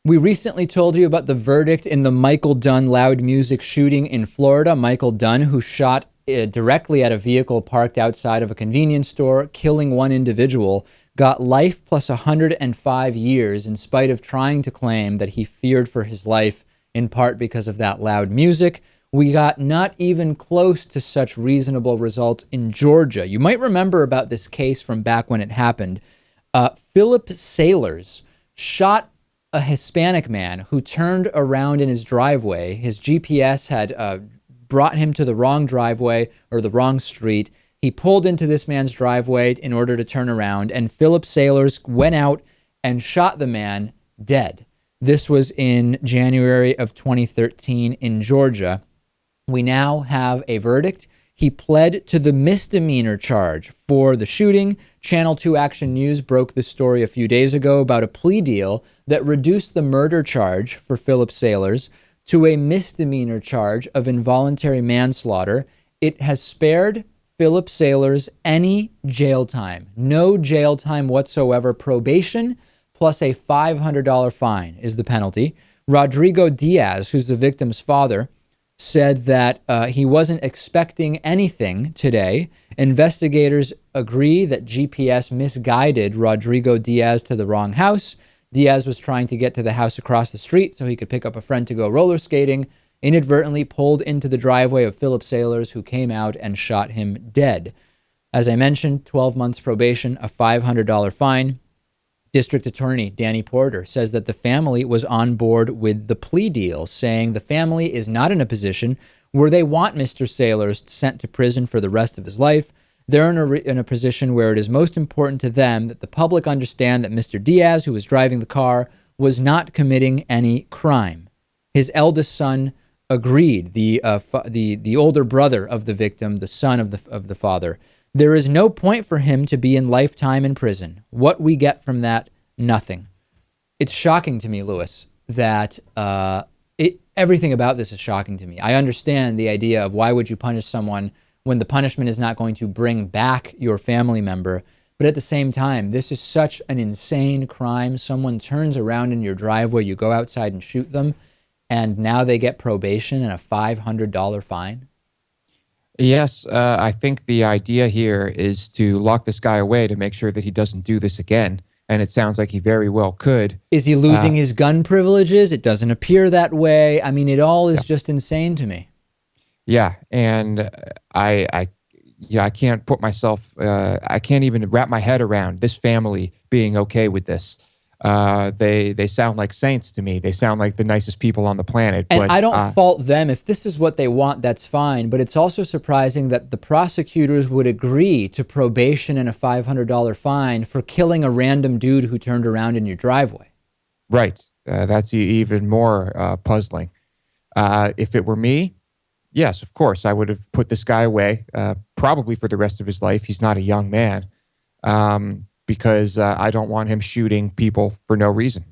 We recently told you about the verdict in the Michael Dunn loud music shooting in Florida. Michael Dunn, who shot directly at a vehicle parked outside of a convenience store, killing one individual, got life plus 105 years in spite of trying to claim that he feared for his life, in part because of that loud music. We got not even close to such reasonable results in Georgia. You might remember about this case from back when it happened. Philip Sailors shot a Hispanic man who turned around in his driveway. His GPS had brought him to the wrong driveway or the wrong street. He pulled into this man's driveway in order to turn around, and Philip Sailors went out and shot the man dead. This was in January of 2013 in Georgia. We now have a verdict. He pled to the misdemeanor charge for the shooting. Channel 2 Action News broke this story a few days ago about a plea deal that reduced the murder charge for Philip Sailors to a misdemeanor charge of involuntary manslaughter. It has spared Philip Sailors any jail time. No jail time whatsoever. Probation plus a $500 fine is the penalty. Rodrigo Diaz, who's the victim's father, said that he wasn't expecting anything today. Investigators agree that GPS misguided Rodrigo Diaz to the wrong house. Diaz was trying to get to the house across the street so he could pick up a friend to go roller skating, inadvertently pulled into the driveway of Philip Sailors, who came out and shot him dead. As I mentioned, 12 months probation, a $500 fine. District Attorney Danny Porter says that the family was on board with the plea deal, saying the family is not in a position where they want Mr. Sailors sent to prison for the rest of his life. They're in a position where it is most important to them that the public understand that Mr. Diaz, who was driving the car, was not committing any crime. His eldest son agreed, the older brother of the victim, the son of the father. There is no point for him to be in lifetime in prison. What we get from that, nothing. It's shocking to me, Lewis, that everything about this is shocking to me. I understand the idea of why would you punish someone when the punishment is not going to bring back your family member. But at the same time, this is such an insane crime. Someone turns around in your driveway, you go outside and shoot them, and now they get probation and a $500 fine. Yes, I think the idea here is to lock this guy away to make sure that he doesn't do this again. And it sounds like he very well could. Is he losing his gun privileges? It doesn't appear that way. I mean, it all is just insane to me. Yeah, and I can't put myself, I can't even wrap my head around this family being okay with this. They sound like saints to me. They sound like the nicest people on the planet. And but, I don't fault them. If this is what they want, that's fine. But it's also surprising that the prosecutors would agree to probation and a $500 fine for killing a random dude who turned around in your driveway. Right. That's even more puzzling. If it were me, yes, of course, I would have put this guy away, probably for the rest of his life. He's not a young man. Because I don't want him shooting people for no reason.